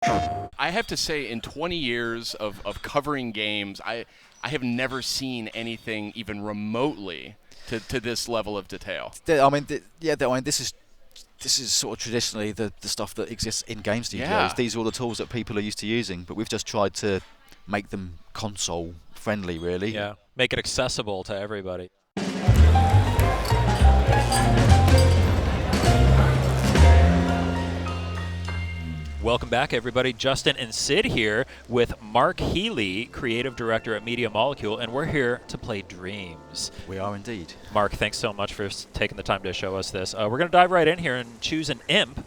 I have to say, in 20 years of covering games, I have never seen anything even remotely to this level of detail. This is sort of traditionally the stuff that exists in game studios. Yeah. These are all the tools that people are used to using, but we've just tried to make them console friendly, really. Yeah, make it accessible to everybody. Welcome back, everybody. Justin and Sid here with Mark Healy, Creative Director at Media Molecule, and we're here to play Dreams. We are indeed. Mark, thanks so much for taking the time to show us this. We're going to dive right in here and choose an imp.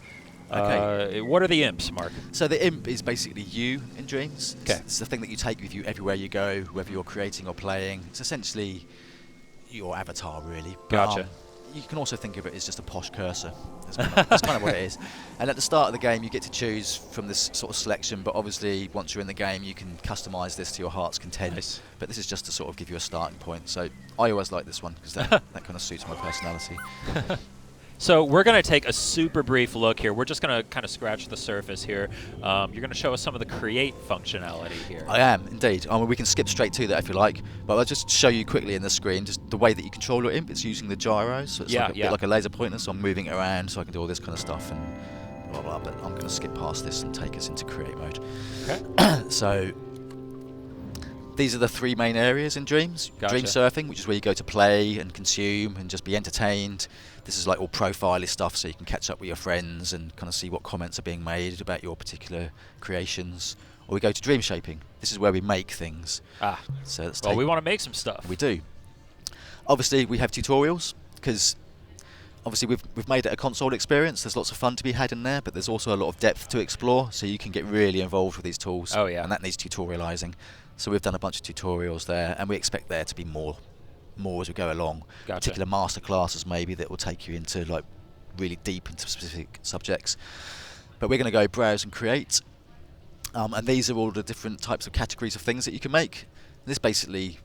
Okay. What are the imps, Mark? So the imp is basically you in Dreams. Okay. It's the thing that you take with you everywhere you go, whether you're creating or playing. It's essentially your avatar, really. Gotcha. You can also think of it as just a posh cursor. That's kind of what it is. And at the start of the game, you get to choose from this sort of selection, but obviously once you're in the game, you can customize this to your heart's content. Nice. But this is just to sort of give you a starting point. So I always like this one because that kind of suits my personality. So we're going to take a super brief look here. We're just going to kind of scratch the surface here. You're going to show us some of the create functionality here. I am, indeed. We can skip straight to that if you like, but I'll just show you quickly in the screen just the way that you control your imp. It's using the gyros, so it's a bit like a laser pointer, so I'm moving it around so I can do all this kind of stuff and blah, blah, but I'm going to skip past this and take us into create mode. Okay. So these are the three main areas in Dreams. Gotcha. Dream surfing, which is where you go to play and consume and just be entertained. This is like all profile-y stuff, so you can catch up with your friends and kind of see what comments are being made about your particular creations. Or we go to dream shaping. This is where we make things. So let's we want to make some stuff. We do. Obviously, we have tutorials because obviously we've made it a console experience. There's lots of fun to be had in there, but there's also a lot of depth to explore, so you can get really involved with these tools. Oh, yeah. And that needs tutorializing. So we've done a bunch of tutorials there, and we expect there to be more as we go along. Gotcha. Particular master classes maybe that will take you into like really deep into specific subjects. But we're going to go browse and create, and these are all the different types of categories of things that you can make. And this basically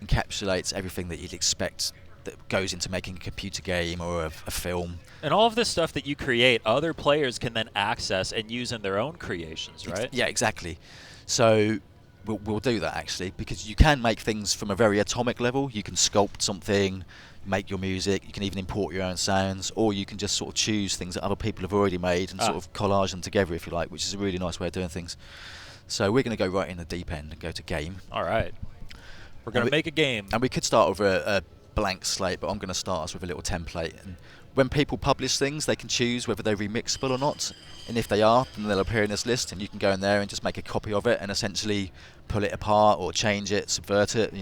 encapsulates everything that you'd expect that goes into making a computer game or a film. And all of this stuff that you create, other players can then access and use in their own creations, right? Yeah, exactly. So we'll do that actually, because you can make things from a very atomic level. You can sculpt something, make your music, you can even import your own sounds, or you can just sort of choose things that other people have already made and sort of collage them together if you like, which is a really nice way of doing things. So we're going to go right in the deep end and go to game. All right. We're going to make a game. And we could start with a blank slate, but I'm going to start us with a little template. And when people publish things, they can choose whether they're remixable or not. And if they are, then they'll appear in this list, and you can go in there and just make a copy of it and essentially pull it apart or change it, subvert it,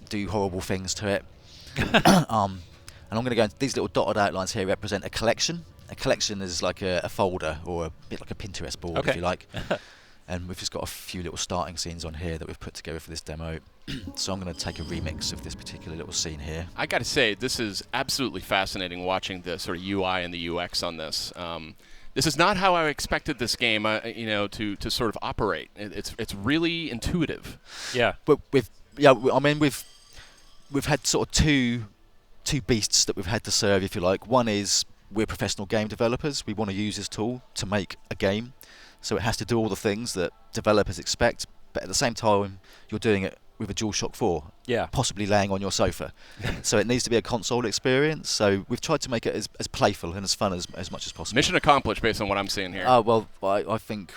do horrible things to it. And I'm going to go into these little dotted outlines here represent a collection. A collection is like a folder or a bit like a Pinterest board, if you like. And we've just got a few little starting scenes on here that we've put together for this demo. So I'm going to take a remix of this particular little scene here. I got to say, this is absolutely fascinating watching the sort of UI and the UX on this. This is not how I expected this game, to sort of operate. It's really intuitive. Yeah. But we've had sort of two beasts that we've had to serve, if you like. One is we're professional game developers. We want to use this tool to make a game. So it has to do all the things that developers expect, but at the same time, you're doing it with a DualShock 4, possibly laying on your sofa. So it needs to be a console experience. So we've tried to make it as playful and as fun as much as possible. Mission accomplished based on what I'm seeing here. Well, I think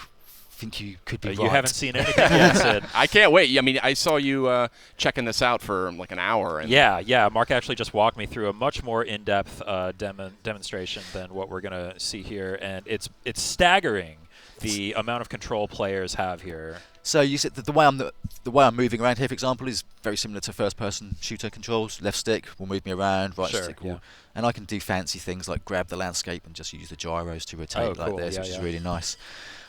you could be right. You haven't seen anything yet, Sid. I can't wait. I mean, I saw you checking this out for like an hour. And yeah. Mark actually just walked me through a much more in-depth demonstration than what we're going to see here, and it's staggering the amount of control players have here. So you said that the way I'm moving around here, for example, is very similar to first-person shooter controls. Left stick will move me around, right stick will, and I can do fancy things like grab the landscape and just use the gyros to rotate like this, which is really nice.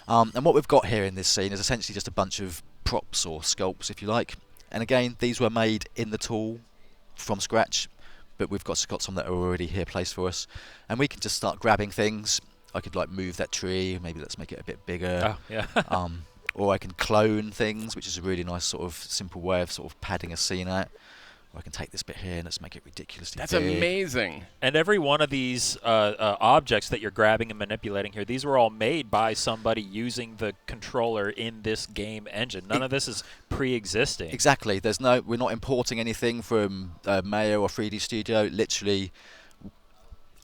And what we've got here in this scene is essentially just a bunch of props or sculpts, if you like. And again, these were made in the tool from scratch, but we've got some that are already here placed for us, and we can just start grabbing things. I could like move that tree, maybe let's make it a bit bigger. Or I can clone things, which is a really nice sort of simple way of sort of padding a scene out. Or I can take this bit here and let's make it ridiculously That's big. amazing. And every one of these objects that you're grabbing and manipulating here, these were all made by somebody using the controller in this game engine. None of this is pre-existing. Exactly. We're not importing anything from Mayo or 3D Studio. Literally,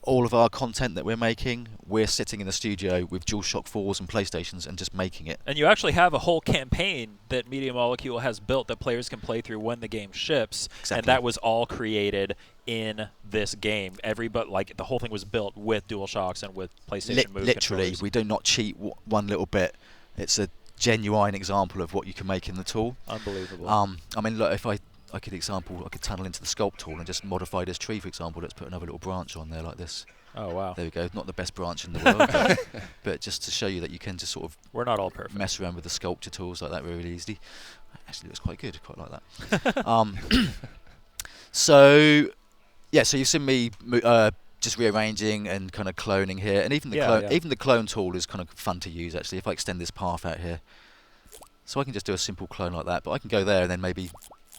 all of our content that we're making, we're sitting in the studio with DualShock 4s and PlayStations and just making it. And you actually have a whole campaign that Media Molecule has built that players can play through when the game ships. Exactly. And that was all created in this game. The whole thing was built with DualShocks and with PlayStation Move Literally, controllers. we do not cheat one little bit. It's a genuine example of what you can make in the tool. Unbelievable. I mean, look, if I could tunnel into the sculpt tool and just modify this tree, for example. Let's put another little branch on there like this. Oh, wow. There we go. Not the best branch in the world, but just to show you that you can just sort of We're not all perfect. mess around with the sculpture tools like that really easily. Actually, looks quite good. Quite like that. So you've seen me just rearranging and kind of cloning here, and even the clone tool is kind of fun to use actually. If I extend this path out here, so I can just do a simple clone like that, but I can go there and then maybe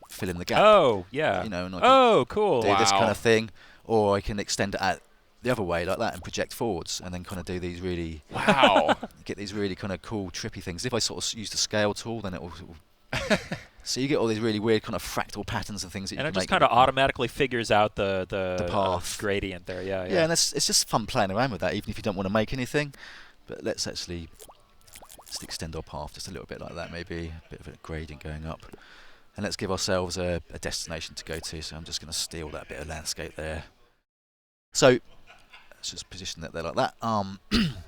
fill in the gap. Oh, yeah. And I can cool. do this kind of thing, or I can extend it out the other way like that and project forwards, and then kind of do these really get these really kind of cool trippy things. If I sort of use the scale tool, then it will so you get all these really weird kind of fractal patterns and things that you can make. And it just kind of automatically figures out the path gradient there. Yeah, and it's just fun playing around with that, even if you don't want to make anything. But let's actually just extend our path just a little bit like that, maybe a bit of a gradient going up. And let's give ourselves a destination to go to. So I'm just going to steal that bit of landscape there. So let's just position that there like that.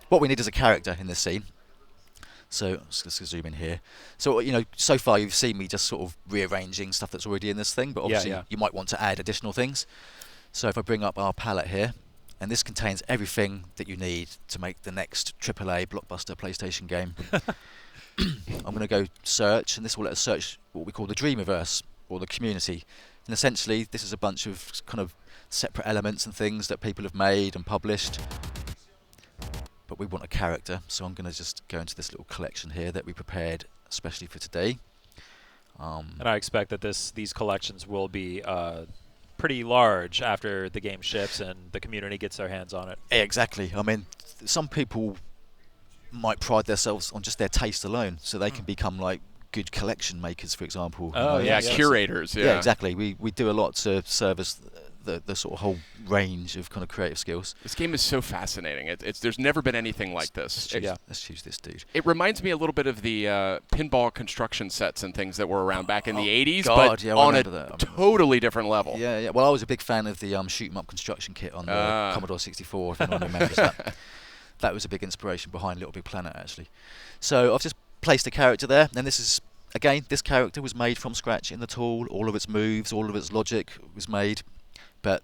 What we need is a character in this scene. So let's zoom in here. So so far you've seen me just sort of rearranging stuff that's already in this thing, but obviously you might want to add additional things. So if I bring up our palette here, and this contains everything that you need to make the next AAA blockbuster PlayStation game. I'm going to go search, and this will let us search what we call the Dreamiverse, or the community. And essentially, this is a bunch of kind of separate elements and things that people have made and published. But we want a character, so I'm going to just go into this little collection here that we prepared especially for today. And I expect that these collections will be pretty large after the game ships and the community gets their hands on it. Exactly. I mean, some people might pride themselves on just their taste alone, so they can become like good collection makers, for example. Oh, yeah, curators. Yeah, exactly. We do a lot to service the sort of whole range of kind of creative skills. This game is so fascinating. There's never been anything like this. Let's choose this dude. It reminds me a little bit of the pinball construction sets and things that were around back in the 80s, God, but yeah, on a totally different level. Yeah. Well, I was a big fan of the shoot 'em up construction kit on the Commodore 64, if anyone remembers that. That was a big inspiration behind Little Big Planet, actually. So I've just placed a character there, and this character was made from scratch in the tool. All of its moves, all of its logic was made, but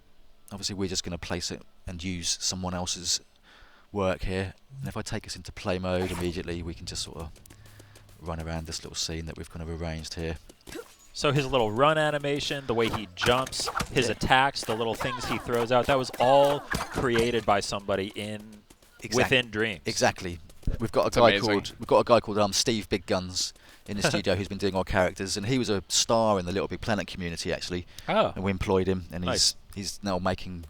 obviously we're just going to place it and use someone else's work here. And if I take us into play mode immediately, we can just sort of run around this little scene that we've kind of arranged here. So his little run animation, the way he jumps, his attacks, the little things he throws out, that was all created by somebody within Dreams. Exactly. We've got a guy called Steve Big Guns in the studio who's been doing our characters, and he was a star in the Little Big Planet community actually. Oh. And we employed him, and Nice. he's now making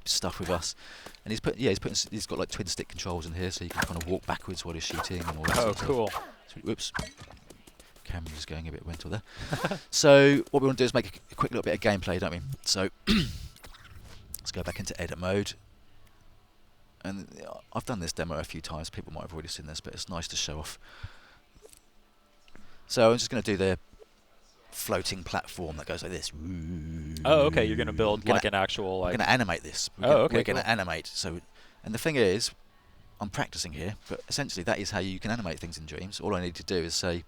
stuff with us. And he's got like twin stick controls in here, so you can kind of walk backwards while he's shooting and all that. Oh, sort of cool. stuff. Whoops. Camera's going a bit mental there. So what we want to do is make a quick little bit of gameplay, don't we? So let's go back into edit mode. And I've done this demo a few times. People might have already seen this, but it's nice to show off. So I'm just going to do the floating platform that goes like this. Oh, okay. You're going to build like an actual We're going to animate this. We're going to animate. So, and the thing is, I'm practicing here, but essentially that is how you can animate things in Dreams. All I need to do is say,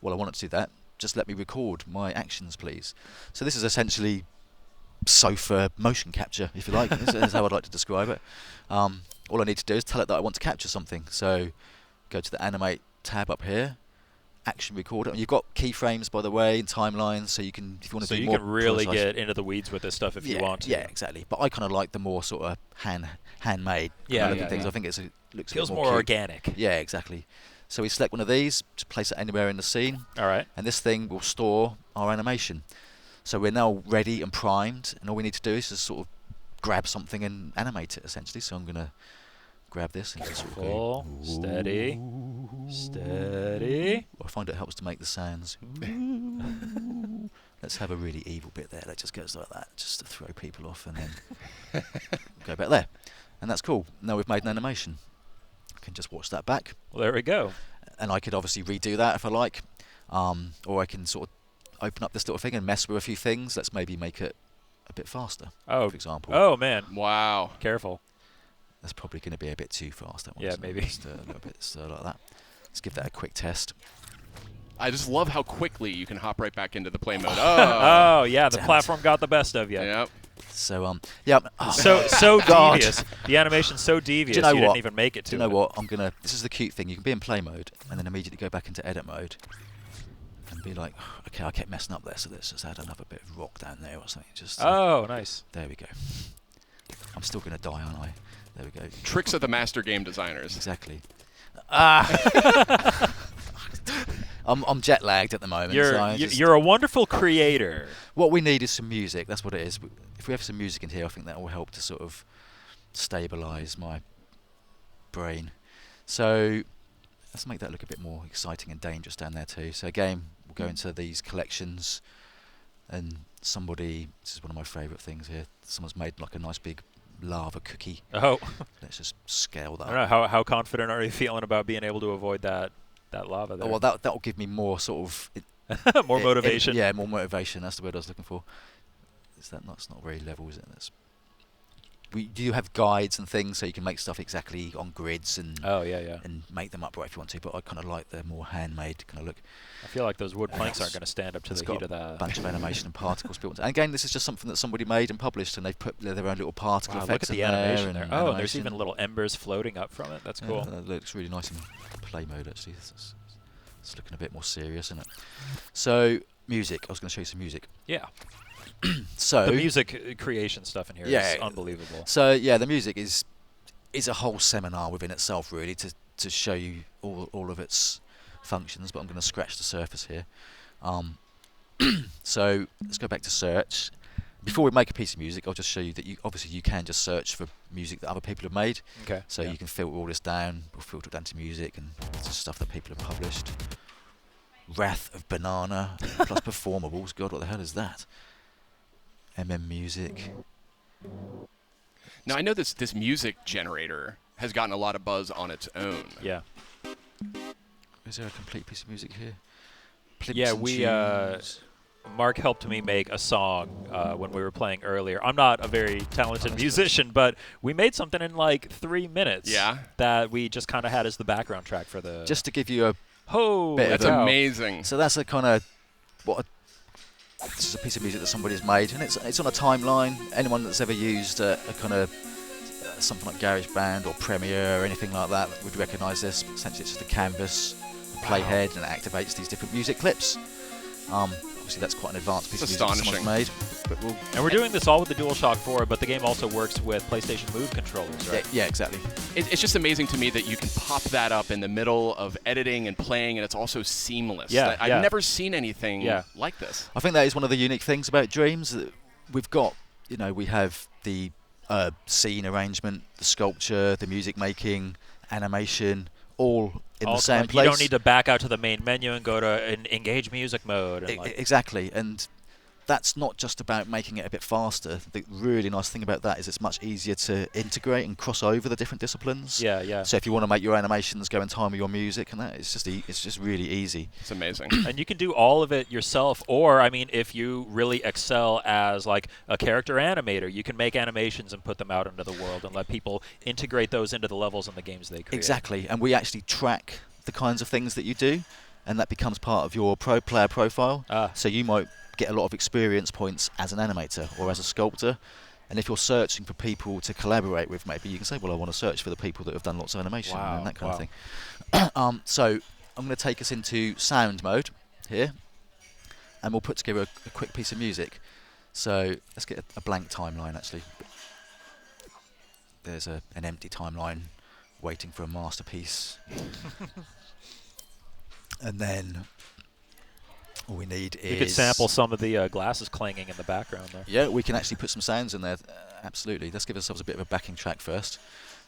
well, I want it to do that. Just let me record my actions, please. So this is essentially sofa motion capture, if you like. This is how I'd like to describe it. All I need to do is tell it that I want to capture something. So go to the animate tab up here, action recorder, and you've got keyframes, by the way, and timelines, so you can, if you want to do more. So you can really get into the weeds with this stuff if you want to. Yeah, exactly. But I kind of like the more sort of handmade looking things. I think it looks feels a bit more cute. organic. Yeah, exactly. So we select one of these, just place it anywhere in the scene. All right. And this thing will store our animation. So we're now ready and primed, and all we need to do is just sort of grab something and animate it, essentially. So I'm going to grab this and just sort of Careful, steady, steady. I find it helps to make the sounds. Let's have a really evil bit there that just goes like that, just to throw people off, and then go back there. And that's cool. Now we've made an animation. I can just watch that back. Well, there we go. And I could obviously redo that if I like. Or I can sort of open up this little thing and mess with a few things. Let's maybe make it a bit faster, Oh, for example. Oh, man. Wow. Careful. That's probably going to be a bit too fast. That one, Yeah, isn't it? maybe. Just a little bit like that. Let's give that a quick test. I just love how quickly you can hop right back into the play mode. Oh, yeah, the Damn it. platform got the best of you. Yep. So, yeah. So God. devious. The animation's so devious. Do you know didn't what? even make it to Do you know it. what? I'm gonna. This is the cute thing. You can be in play mode and then immediately go back into edit mode and be like, okay, I kept messing up there, so let's just add another bit of rock down there or something. Just Oh, nice. there we go. I'm still gonna die, aren't I? There we go. Tricks of the master game designers. Exactly. I'm jet lagged at the moment. so I just- You're a wonderful creator. what we need is some music. That's what it is. If we have some music in here, I think that will help to sort of stabilise my brain. So let's make that look a bit more exciting and dangerous down there too. So again, we'll go into these collections, and somebody, this is one of my favourite things here, someone's made like a nice big lava cookie. Oh, Let's just scale that I don't up. know. How confident are you feeling about being able to avoid that lava there? Oh, well, that'll give me more sort of More motivation. yeah, more motivation. That's the word I was looking for. Is that not? It's not very level, is it? We do have guides and things, so you can make stuff exactly on grids and Oh, yeah. and make them upright if you want to. But I kind of like the more handmade kind of look. I feel like those wood planks aren't Yes. going to stand up to It's the got heat of a that. bunch of animation and particles built. And again, this is just something that somebody made and published, and they've put their own little particle Wow, look at effects the in animation there. there. Oh, and there's even little embers floating up from it. That's Yeah, cool. that looks really nice in play mode, actually. It's looking a bit more serious, isn't it? So, music. I was going to show you some music. Yeah. So The music creation stuff in here is Yeah. unbelievable. So yeah, the music is a whole seminar within itself, really, to show you all of its functions. But I'm going to scratch the surface here. So let's go back to search. Before we make a piece of music, I'll just show you that you can just search for music that other people have made. Okay. So you can filter all this down. We'll filter it down to music and it's just stuff that people have published. Wrath of Banana plus performables. God, what the hell is that? Music. Now I know this music generator has gotten a lot of buzz on its own. Yeah. Is there a complete piece of music here? Yeah, Plimps and we tunes. Mark helped me make a song when we were playing earlier. I'm not a very talented musician, but we made something in like 3 minutes. Yeah. That we just kind of had as the background track for the. Just to give you a oh, bit of That's a- amazing. so that's a kind of this is a piece of music that somebody's made, and it's on a timeline. Anyone that's ever used a kind of something like GarageBand or Premiere or anything like that would recognise this. Essentially, it's just a canvas, a playhead, and it activates these different music clips. Obviously, that's quite an advanced piece It's of music that astonishing. someone's made. But we'll And we're doing this all with the DualShock 4, but the game also works with PlayStation Move controllers, right? yeah, exactly. It's just amazing to me that you can pop that up in the middle of editing and playing, and it's also seamless. Yeah, I've yeah. never seen anything Yeah. like this. I think that is one of the unique things about Dreams. That we've got, we have the scene arrangement, the sculpture, the music making, animation, all in All the same you place. don't need to back out to the main menu and go to an engage music mode. And like, Exactly, and that's not just about making it a bit faster. The really nice thing about that is it's much easier to integrate and cross over the different disciplines. yeah, yeah. So if you want to make your animations go in time with your music and that, it's just really easy. It's amazing. And you can do all of it yourself, or I mean, if you really excel as like a character animator, you can make animations and put them out into the world and let people integrate those into the levels and the games they create. Exactly, and we actually track the kinds of things that you do, and that becomes part of your pro player profile. So you might get a lot of experience points as an animator or as a sculptor. And if you're searching for people to collaborate with, maybe you can say, well, I want to search for the people that have done lots of animation Wow, and that kind wow. of thing. So I'm going to take us into sound mode here, and we'll put together a quick piece of music. So let's get a blank timeline, actually. There's an empty timeline waiting for a masterpiece. And then All we need is... You could sample some of the glasses clanging in the background there. Yeah, we can actually put some sounds in there. Absolutely. Let's give ourselves a bit of a backing track first.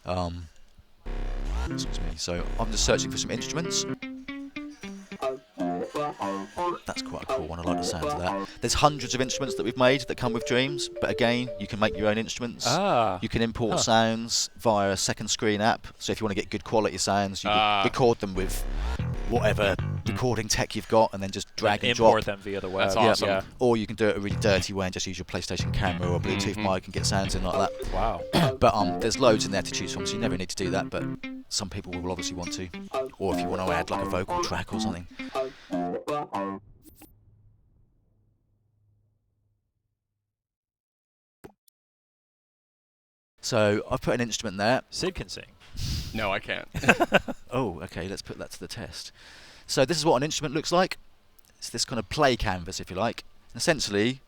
Excuse me. So I'm just searching for some instruments. That's quite a cool one. I like the sound of that. There's hundreds of instruments that we've made that come with Dreams, but again, you can make your own instruments. You can import sounds via a second screen app. So if you want to get good quality sounds, you can record them with whatever recording tech you've got, and then just drag and drop. Import them via the web. That's awesome. Yeah. Or you can do it a really dirty way and just use your PlayStation camera or Bluetooth mic and get sounds in like that. Wow. But there's loads in there to choose from, so you never need to do that, but some people will obviously want to. Or if you want to add like a vocal track or something. So I've put an instrument there. Sid can sing. No, I can't. Oh, okay, let's put that to the test. So this is what an instrument looks like. It's this kind of play canvas, if you like. Essentially,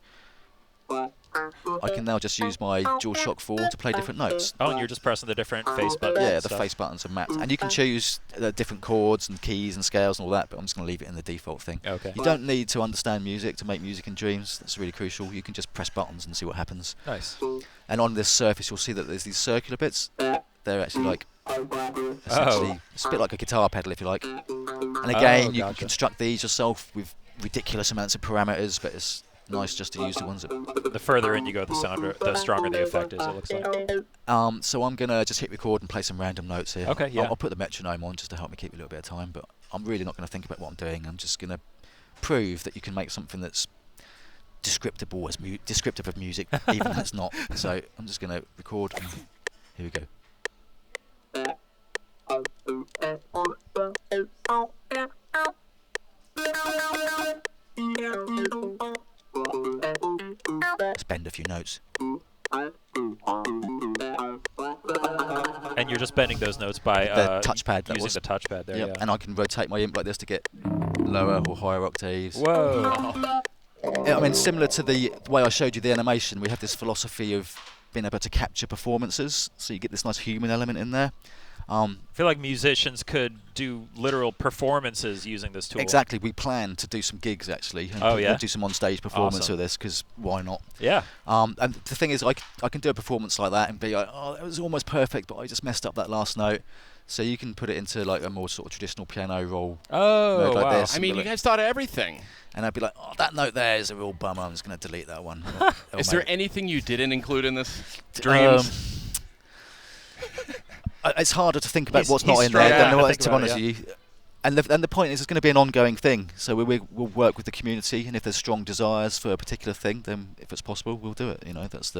I can now just use my DualShock 4 to play different notes. Oh, and you're just pressing the different face buttons. Yeah, and the stuff. face buttons are mapped. And you can choose different chords and keys and scales and all that, but I'm just going to leave it in the default thing. Okay. You don't need to understand music to make music in Dreams. That's really crucial. You can just press buttons and see what happens. Nice. And on this surface, you'll see that there's these circular bits. They're actually like, essentially, it's a bit like a guitar pedal, if you like. And again, you can construct these yourself with ridiculous amounts of parameters, but it's nice just to use the ones that... The further in you go, the stronger the effect is, it looks like. So I'm going to just hit record and play some random notes here. Okay, yeah. I'll put the metronome on just to help me keep a little bit of time, but I'm really not going to think about what I'm doing. I'm just going to prove that you can make something that's descriptive of music, even if it's not. So I'm just going to record. And here we go. Let's bend a few notes. And you're just bending those notes by The touchpad. using the touchpad there. Yep. Yeah. And I can rotate my imp like this to get lower or higher octaves. Whoa. I mean, similar to the way I showed you the animation, we have this philosophy of being able to capture performances, so you get this nice human element in there. I feel like musicians could do literal performances using this tool. Exactly. We plan to do some gigs actually, and Oh, yeah? do some on-stage performance Awesome. of this, because why not? Yeah. And the thing is, I can do a performance like that and be like, oh, it was almost perfect, but I just messed up that last note. So you can put it into like a more sort of traditional piano roll Oh, mode like wow. this. I mean, you guys thought of everything. And I'd be like, oh, that note there is a real bummer. I'm just going to delete that one. Is there anything you didn't include in this? Dreams? It's harder to think about He's- what's not he's in there struggling than to what, think to be about honest it, with you. And the point is, it's going to be an ongoing thing. So we'll work with the community, and if there's strong desires for a particular thing, then if it's possible, we'll do it. You know, that's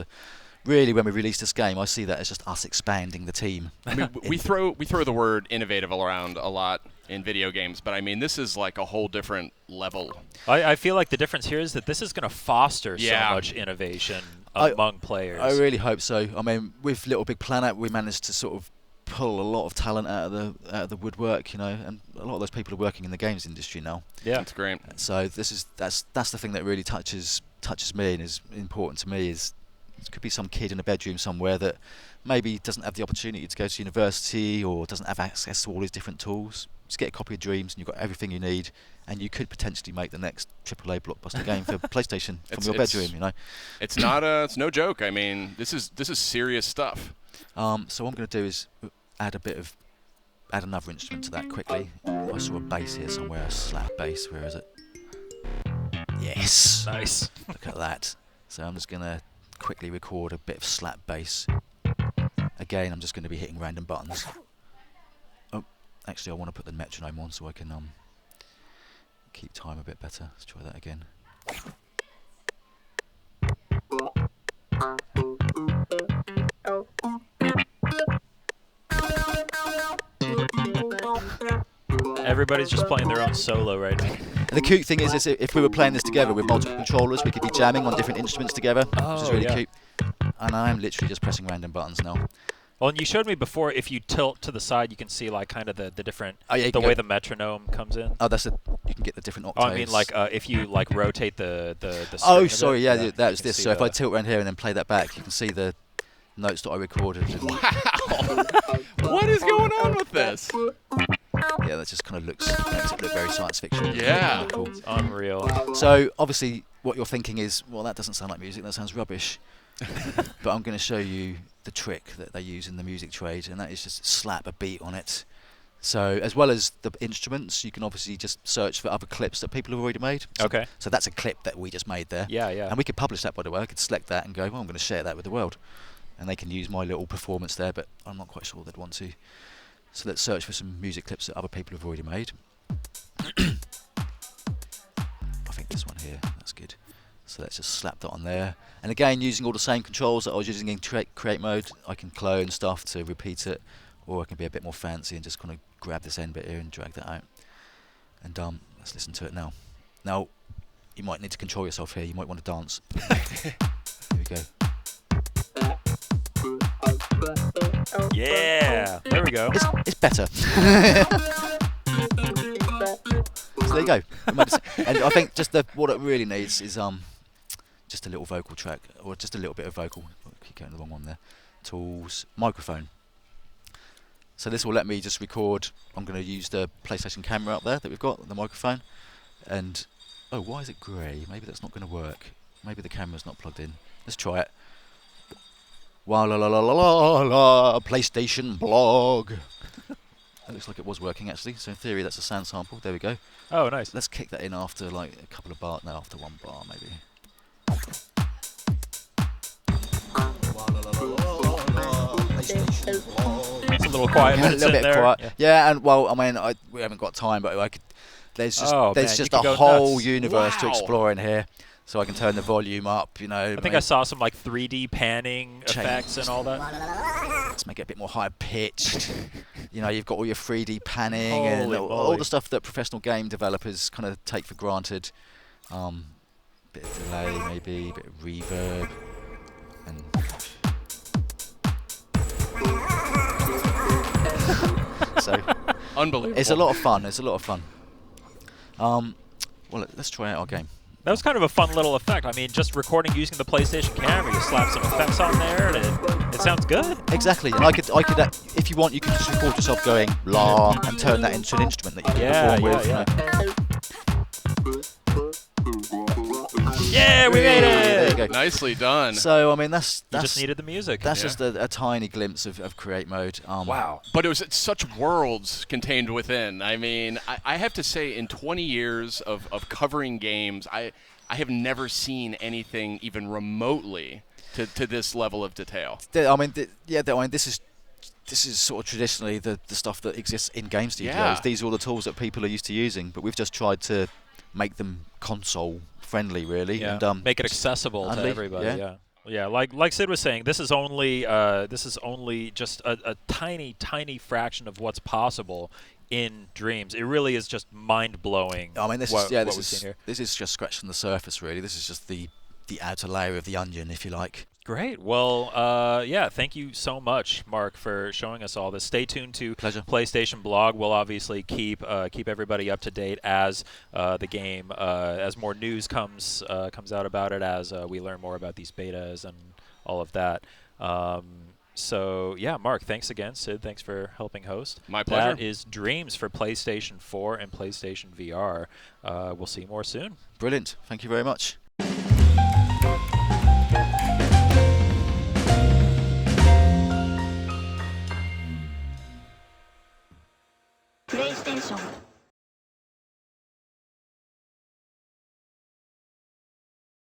really when we release this game, I see that as just us expanding the team. I mean, we throw the word innovative around a lot in video games, but I mean, this is like a whole different level. I feel like the difference here is that this is going to foster Yeah. so much innovation among players. I really hope so. I mean, with Little Big Planet, we managed to sort of pull a lot of talent out of the woodwork, you know, and a lot of those people are working in the games industry now. Yeah. That's great. So that's the thing that really touches me and is important to me. Is it could be some kid in a bedroom somewhere that maybe doesn't have the opportunity to go to university or doesn't have access to all these different tools. Just get a copy of Dreams and you've got everything you need, and you could potentially make the next AAA blockbuster game for PlayStation from your bedroom. You know, It's no joke. I mean, this is serious stuff. So what I'm going to do is add another instrument to that quickly. I saw a bass here somewhere, a slap bass. Where is it? Yes. Nice. Look at that. So I'm just going to quickly record a bit of slap bass. Again, I'm just going to be hitting random buttons. Oh, actually, I want to put the metronome on so I can keep time a bit better. Let's try that again. Everybody's just playing their own solo right now. And the cute thing is if we were playing this together with multiple controllers, we could be jamming on different instruments together, which is really yeah. cute. And I'm literally just pressing random buttons now. Well, and you showed me before, if you tilt to the side, you can see like kind of the different, Oh, yeah, you the can way go- the metronome comes in. Oh, you can get the different Oh, octaves. I mean, like if you like rotate the string Oh, a sorry, bit, yeah, you that was can this. see So if the- I tilt around here and then play that back, you can see the notes that I recorded. Wow. What is going on with this? Yeah, that just kind of makes it look very science fiction. Yeah. Kinda cool. It's unreal. So obviously, what you're thinking is, well, that doesn't sound like music. That sounds rubbish. But I'm going to show you the trick that they use in the music trade, and that is just slap a beat on it. So as well as the instruments, you can obviously just search for other clips that people have already made. Okay. So that's a clip that we just made there. Yeah, yeah. And we could publish that, by the way. I could select that and go, well, I'm going to share that with the world. And they can use my little performance there, but I'm not quite sure they'd want to. So let's search for some music clips that other people have already made. I think this one here, that's good. So let's just slap that on there. And again, using all the same controls that I was using in create mode, I can clone stuff to repeat it, or I can be a bit more fancy and just kind of grab this end bit here and drag that out. And let's listen to it now. Now, you might need to control yourself here. You might want to dance. Here we go. Yeah, there we go. It's better. So there you go. And I think just what it really needs is just a little vocal track, or just a little bit of vocal. I keep going the wrong one there. Tools, microphone. So this will let me just record. I'm going to use the PlayStation camera up there that we've got, the microphone. And oh, why is it grey? Maybe that's not going to work. Maybe the camera's not plugged in. Let's try it. Wa la la la la la la, PlayStation.Blog. That looks like it was working actually. So in theory, that's a sound sample. There we go. Oh, nice. Let's kick that in after like a couple of bars. No, after one bar maybe. It's a little quiet. A little bit there. quiet. Yeah, and well, I mean, we haven't got time, but I could. There's just a whole nuts. universe to Wow. explore in here. So I can turn the volume up, you know. I think I saw some like 3D panning effects and all that. Let's make it a bit more high pitched. You know, you've got all your 3D panning and Holy all moly. the stuff that professional game developers kind of take for granted. Bit of delay, maybe, bit of reverb, and so Unbelievable. it's a lot of fun. It's a lot of fun. Well, let's try out our game. That was kind of a fun little effect. I mean, just recording using the PlayStation camera, you slap some effects on there, and it sounds good. Exactly, and I could, if you want, you can just record yourself going la and turn that into an instrument that you can perform with. Yeah. You know. Yeah, we made There you it! go. Nicely done. So I mean, that's You just needed the music. That's Yeah. just a tiny glimpse of create mode. Wow. But it was such worlds contained within. I mean, I have to say, in 20 years of covering games, I have never seen anything even remotely to this level of detail. I mean, this is sort of traditionally the stuff that exists in game studios. Yeah. These are all the tools that people are used to using, but we've just tried to make them console friendly, really, Yeah. and Make it accessible to everybody. yeah. Yeah. Like Sid was saying, this is only just a tiny fraction of what's possible in Dreams. It really is just mind blowing. I mean, this is just scratching the surface, really. This is just the outer layer of the onion, if you like. Great. Well, yeah, thank you so much, Mark, for showing us all this. Stay tuned to Pleasure. PlayStation.Blog. We'll obviously keep everybody up to date as the game, as more news comes out about it, as we learn more about these betas and all of that. So, yeah, Mark, thanks again. Sid, thanks for helping host. My pleasure. That is Dreams for PlayStation 4 and PlayStation VR. We'll see you more soon. Brilliant. Thank you very much.